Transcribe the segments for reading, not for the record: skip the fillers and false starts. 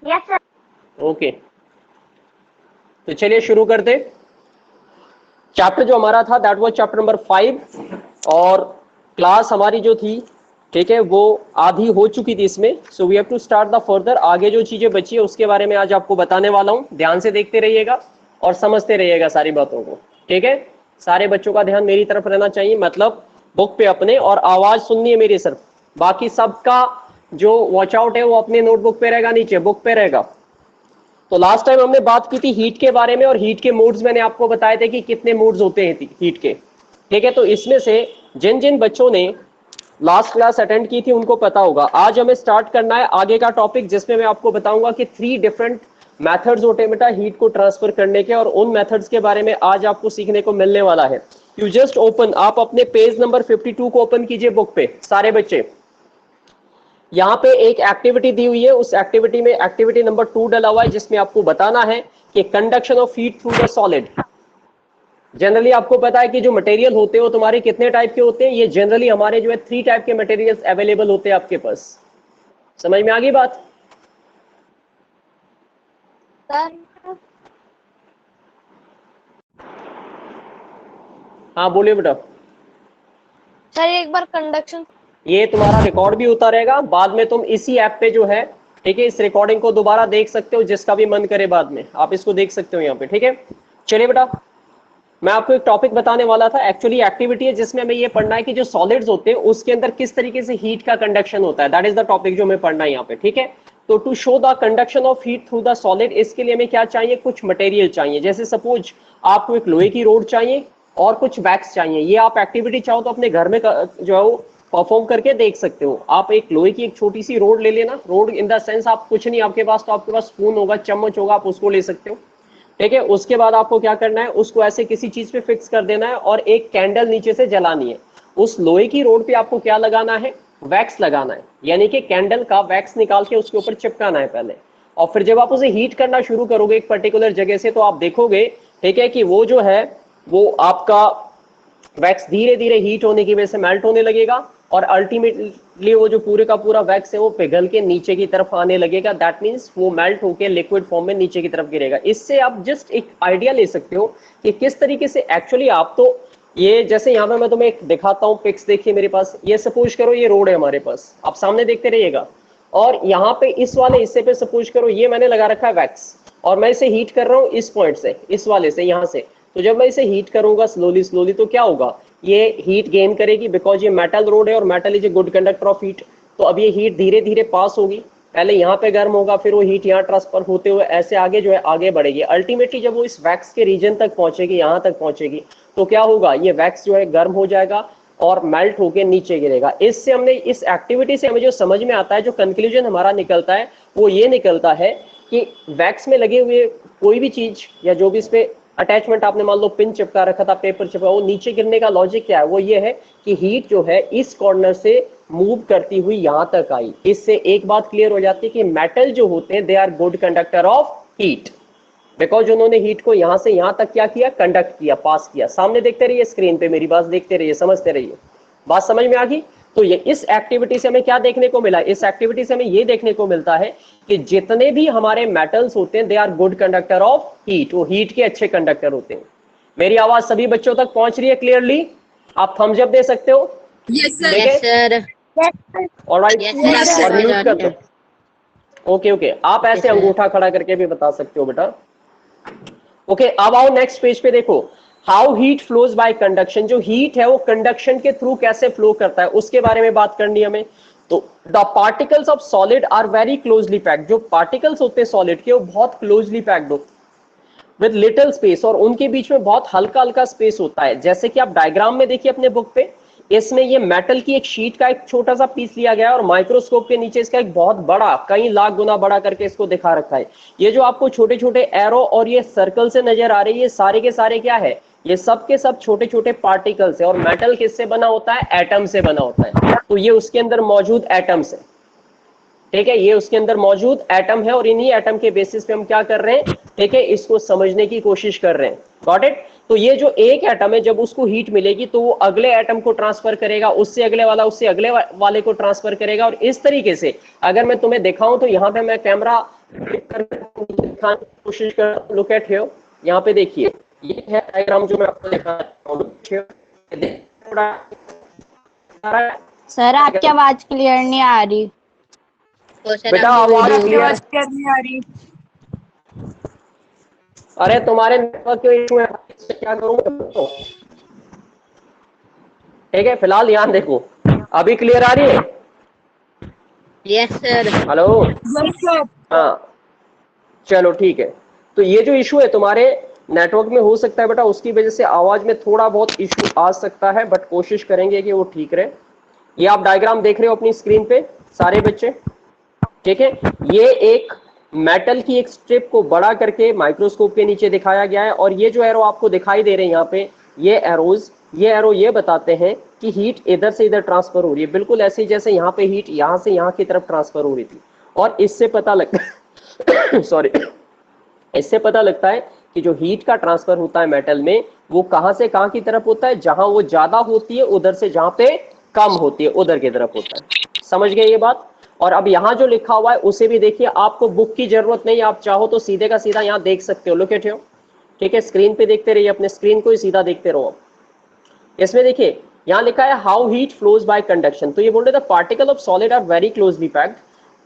Yes sir. Okay, तो चलिए शुरू करते। चैप्टर जो हमारा था दैट वाज चैप्टर नंबर 5 और क्लास हमारी जो थी, ठीक है, वो आधी हो चुकी थी इसमें। So we have to start the further. आगे जो चीजें बची है उसके बारे में आज आपको बताने वाला हूं। ध्यान से देखते रहिएगा और समझते रहिएगा सारी बातों को, ठीक है। सारे बच्चों का ध्यान मेरी तरफ रहना चाहिए, मतलब बुक पे अपने, और आवाज सुननी है मेरी सिर्फ। बाकी सबका जो वॉच आउट है वो अपने नोटबुक पे रहेगा, नीचे बुक पे रहेगा। तो लास्ट टाइम हमने बात की थी हीट के बारे में, और हीट के मोड्स मैंने आपको बताए थे कि कितने मोड्स होते हैं हीट के, ठीक है। तो इसमें से जिन जिन बच्चों ने लास्ट क्लास अटेंड की थी उनको पता होगा। आज हमें स्टार्ट करना है आगे का टॉपिक, जिसमें मैं आपको बताऊंगा कि 3 डिफरेंट मेथड्स होते हैं बेटा हीट को ट्रांसफर करने के, और उन मेथड्स के बारे में आज आपको सीखने को मिलने वाला है। यू जस्ट ओपन, आप अपने पेज नंबर 52 को ओपन कीजिए बुक पे सारे बच्चे। यहाँ पे एक एक्टिविटी दी हुई है, उस एक्टिविटी में एक्टिविटी नंबर 2 डला हुआ है, जिसमें आपको बताना है कि conduction of heat through the solid. Generally आपको पता है कि जो मटेरियल होते हैं वो तुम्हारे कितने टाइप के होते हैं। ये जनरली हमारे जो है 3 टाइप के मटेरियल्स अवेलेबल होते हैं आपके पास। समझ में आ गई बात? सर हाँ बोलिए बेटा। सर एक बार कंडक्शन। ये तुम्हारा रिकॉर्ड भी होता रहेगा, बाद में तुम इसी ऐप पे जो है, ठीक है, इस रिकॉर्डिंग को दोबारा देख सकते हो, जिसका भी मन करे बाद में आप इसको देख सकते हो यहाँ पे, ठीक है। चलिए बेटा, मैं आपको एक टॉपिक बताने वाला था, एक्चुअली एक्टिविटी है जिसमें हमें ये पढ़ना है कि जो सॉलिड्स होते हैं उसके अंदर किस तरीके से हीट का कंडक्शन होता है। दैट इज द टॉपिक जो हमें पढ़ना है यहाँ पे, ठीक है। तो to show the conduction of heat through the solid, इसके लिए हमें क्या चाहिए, कुछ मटेरियल चाहिए। जैसे सपोज आपको एक लोहे की रोड चाहिए और कुछ वैक्स चाहिए। ये आप एक्टिविटी चाहो तो अपने घर में जो है वो परफॉर्म करके देख सकते हो। आप एक लोहे की एक छोटी सी रोड ले लेना, रोड इन द सेंस आप कुछ नहीं आपके पास, तो आपके पास स्पून होगा, चम्मच होगा, आप उसको ले सकते हो, ठीक है। उसके बाद आपको क्या करना है, उसको ऐसे किसी चीज पे फिक्स कर देना है और एक कैंडल नीचे से जलानी है। उस लोहे की रोड पे आपको क्या लगाना है, वैक्स लगाना है, यानी कि कैंडल का वैक्स निकाल के उसके ऊपर चिपकाना है पहले। और फिर जब आप उसे हीट करना शुरू करोगे एक पर्टिकुलर जगह से, तो आप देखोगे, ठीक है, कि वो जो है वो आपका वैक्स धीरे धीरे हीट होने की वजह से मेल्ट होने लगेगा, और अल्टीमेटली वो जो पूरे का पूरा वैक्स है वो पिघल के नीचे की तरफ आने लगेगा। दैट मीन्स वो मेल्ट होकर लिक्विड फॉर्म में नीचे की तरफ गिरेगा। इससे आप जस्ट एक आइडिया ले सकते हो कि किस तरीके से एक्चुअली आप तो ये, जैसे यहाँ पे मैं तुम्हें एक दिखाता हूँ पिक्स, देखिए मेरे पास, ये सपोज करो ये रोड है हमारे पास, आप सामने देखते रहिएगा। और यहाँ पे इस वाले हिस्से पे सपोज करो ये मैंने लगा रखा है वैक्स, और मैं इसे हीट कर रहा हूँ इस पॉइंट से, इस वाले से, यहाँ से। तो जब मैं इसे हीट करूंगा स्लोली स्लोली, तो क्या होगा, ये हीट गेन करेगी, बिकॉज ये मेटल रोड है और metal is a good conductor of heat. तो अब ये हीट धीरे धीरे पास होगी, पहले यहाँ पे गर्म होगा, फिर वो हीट यहाँ ट्रांसफर होते हुए ऐसे आगे जो है आगे बढ़ेगी। अल्टीमेटली जब वो इस वैक्स के रीजन तक पहुंचेगी, यहाँ तक पहुंचेगी, तो क्या होगा, ये वैक्स जो है गर्म हो जाएगा और मेल्ट होके नीचे गिरेगा। इससे हमने, इस एक्टिविटी से हमें जो समझ में आता है, जो कंक्लूजन हमारा निकलता है, वो ये निकलता है कि वैक्स में लगे हुए कोई भी चीज या जो भी इस पे अटैचमेंट, आपने मान लो पिन चिपका रखा था, पेपर चिपका, वो नीचे गिरने का लॉजिक क्या है, वो ये है कि हीट जो है इस कॉर्नर से मूव करती हुई यहां तक आई। इससे एक बात क्लियर हो जाती है कि मेटल जो होते हैं they are good conductor of heat, because उन्होंने हीट को यहां से यहां तक क्या किया, कंडक्ट किया, पास किया। सामने देखते रहिए स्क्रीन पे, मेरी बात देखते रहिए, समझते रहिए, बात समझ में आ गई। तो ये इस एक्टिविटी से हमें क्या देखने को मिला, इस एक्टिविटी से हमें ये देखने को मिलता है कि जितने भी हमारे मेटल्स होते हैं they are good conductor of heat, वो हीट के अच्छे कंडक्टर होते हैं। मेरी आवाज सभी बच्चों तक पहुंच रही है क्लियरली? आप थम्स अप दे सकते हो? Yes sir. ठीक है, सर ऑलराइट, Yes, sir. और म्यूट कर दो। ओके ओके, आप ऐसे अंगूठा खड़ा करके भी बता सकते हो बेटा। ओके, अब आओ नेक्स्ट पेज पे, देखो how heat flows by conduction. जो हीट है वो कंडक्शन के थ्रू कैसे फ्लो करता है उसके बारे में बात करनी है हमें। तो the particles of solid are very closely packed. जो पार्टिकल्स होते हैं सॉलिड के वो बहुत क्लोजली पैक्ड होते हैं विद लिटिल स्पेस, और उनके बीच में बहुत हल्का हल्का स्पेस होता है। जैसे कि आप डायग्राम में देखिए अपने बुक पे, इसमें ये मेटल की एक शीट का एक छोटा सा पीस लिया गया है, और माइक्रोस्कोप के नीचे इसका एक बहुत बड़ा, कई लाख गुना बड़ा करके इसको दिखा रखा है। ये जो आपको छोटे छोटे एरो और ये सर्कल से नजर आ रही है, ये सारे के सारे क्या है, ये सब के सब छोटे छोटे पार्टिकल्स है। और मेटल किससे बना होता है, एटम से बना होता है। तो ये उसके अंदर मौजूद एटम्स है, ठीक है, ये उसके अंदर मौजूद एटम है, और इन्हीं एटम के बेसिस पे हम क्या कर रहे हैं, ठीक है, इसको समझने की कोशिश कर रहे हैं। Got it? तो ये जो एक एटम है, जब उसको हीट मिलेगी तो वो अगले एटम को ट्रांसफर करेगा, उससे अगले वाला, उससे अगले वाले को ट्रांसफर करेगा, और इस तरीके से अगर मैं तुम्हें दिखाऊं तो यहाँ पे मैं कैमरा क्लिक करके दिखाने की कोशिश कर। लुक एट हियर, यहाँ पे देखिए ये है डायग्राम जो मैं आपको दिखा रहा हूँ। थोड़ा सर आपकी आवाज क्लियर नहीं आ रही। बेटा आवाज आपकी क्लियर। आवाज क्लियर नहीं आ रही। अरे तुम्हारे नेटवर्क के इशू है, इससे क्या करूँ? ठीक है, फिलहाल ध्यान देखो, अभी क्लियर आ रही है? Yes sir. Hello, yes sir. हाँ चलो ठीक है। तो ये जो इशू है तुम्हारे नेटवर्क में हो सकता है बेटा, उसकी वजह से आवाज में थोड़ा बहुत इशू आ सकता है, बट कोशिश करेंगे कि वो ठीक रहे। ये आप डायग्राम देख रहे हो अपनी स्क्रीन पे सारे बच्चे, ठीक है? ये एक मेटल की एक स्ट्रिप को बड़ा करके माइक्रोस्कोप के नीचे दिखाया गया है, और ये जो एरो आपको दिखाई दे रहे हैं यहाँ पे, ये एरो ये बताते हैं कि हीट इधर से इधर ट्रांसफर हो रही है, बिल्कुल ऐसे ही जैसे यहाँ पे हीट यहाँ से यहाँ की तरफ ट्रांसफर हो रही थी। और इससे पता लगता सॉरी इससे पता लगता है कि जो हीट का ट्रांसफर होता है मेटल में, वो कहां से कहां की तरफ होता है? जहां वो ज्यादा होती है उधर से जहां पे कम होती है उधर की तरफ होता है। समझ गए ये बात? और अब यहाँ जो लिखा हुआ है उसे भी देखिए, आपको बुक की जरूरत नहीं, आप चाहो तो सीधे का सीधा यहाँ देख सकते हो। लुक एट हियर, ठीक है? स्क्रीन पे देखते रहिए, अपने स्क्रीन को ही सीधा देखते रहो। इसमें देखिए यहाँ लिखा है how heat flows by conduction. तो ये बोल रहे थे particle of solid are very closely packed,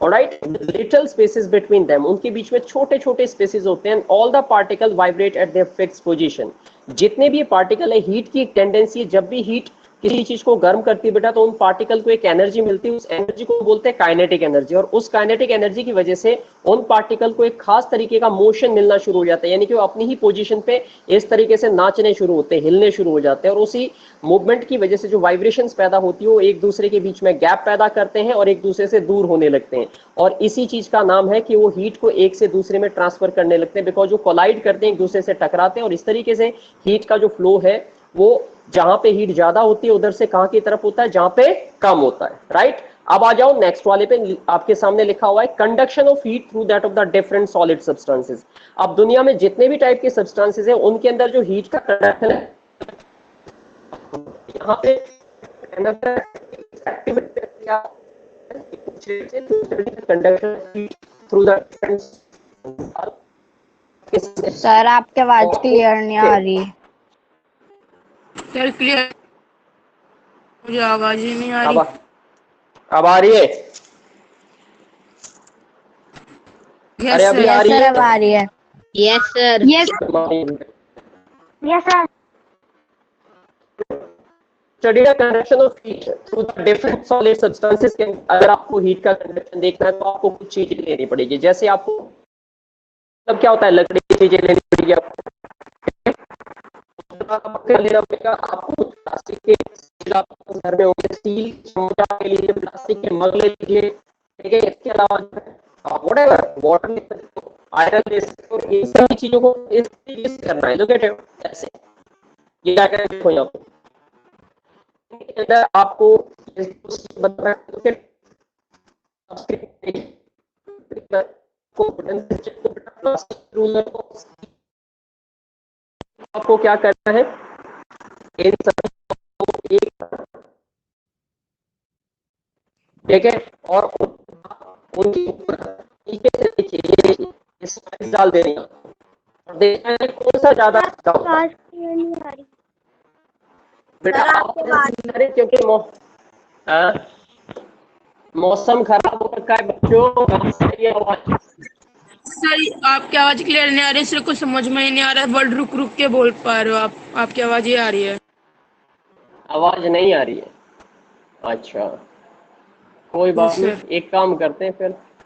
alright, little spaces between them, उनके बीच में छोटे छोटे स्पेसेस होते हैं। All the particle vibrate at their fixed position. जितने भी पार्टिकल है, हीट की एक टेंडेंसी है, जब भी हीट किसी चीज को गर्म करती है बेटा, तो उन पार्टिकल को एक एनर्जी मिलती है, उस एनर्जी को बोलते हैं काइनेटिक एनर्जी। और उस काइनेटिक एनर्जी की वजह से उन पार्टिकल को एक खास तरीके का मोशन मिलना शुरू हो जाता है, यानी कि वो अपनी ही पोजीशन पे इस तरीके से नाचने शुरू होते हैं, हिलने शुरू हो जाते हैं। और उसी मूवमेंट की वजह से जो वाइब्रेशंस पैदा होती है, वो एक दूसरे के बीच में गैप पैदा करते हैं और एक दूसरे से दूर होने लगते हैं। और इसी चीज का नाम है कि वो हीट को एक से दूसरे में ट्रांसफर करने लगते हैं, बिकॉज वो कोलाइड करते हैं, एक दूसरे से टकराते हैं। और इस तरीके से हीट का जो फ्लो है, वो जहां पे हीट ज्यादा होती है उधर से कहां की तरफ होता है? जहां पे कम होता है, राइट? अब आ जाओ नेक्स्ट वाले पे, आपके सामने लिखा हुआ है conduction of heat through that of the different solid substances. अब दुनिया में जितने भी टाइप के सब्सटेंसेस है, उनके अंदर जो हीट का कंडक्शन है, यहाँ पे कंडक्शन थ्रू द सर आपकी आवाज क्लियर नहीं आ रही। सर क्लियर, मुझे आवाज ही नहीं आ रही। अब आ रही है? अरे यस अभी सर। आ रही सर है? अब आ रही है। Yes sir. Yes sir. Study the conduction of heat through the different solid substances के। अगर आपको हीट का कंडक्शन देखना है तो आपको कुछ चीजें लेनी पड़ेगी। जैसे आपको तब क्या होता है, लकड़ी की चीजें लेनी पड़ेगी आपको, लेना पड़ेगा आपको। प्लास्टिक के घर में होंगे, स्टील चमचा के लिए प्लास्टिक के मग ले लीजिए, ठीक है? इसके अलावा व्हाटएवर वाटर ले सकते हो, आयरन ले सकते हो। इन सभी चीजों को इस तरीके से करना है। लुक एट इट, ऐसे ये क्या करें, देखो यहाँ पे अंदर आपको बता आपको क्या करना है, इन सभी को एक, ठीक है? और उनके ऊपर नीचे से देखिए ये स्पाइस डाल देनी है और देखना है कौन सा ज्यादा अच्छा होता है। आवाज क्लियर नहीं आ रही। बेटा सर, आपके आप क्योंकि मौसम खराब हो रखा है बच्चों, कहाँ से आई है आवाज? सर आपकी आवाज क्लियर नहीं आ रही, सिर्फ कुछ समझ में ही नहीं आ रहा है। वर्ड रुक रुक के बोल पा रहे हो आप, आपकी आवाज ही आ रही है। आवाज नहीं आ रही है? अच्छा कोई बात Yes, नहीं, sir. एक काम करते हैं फिर,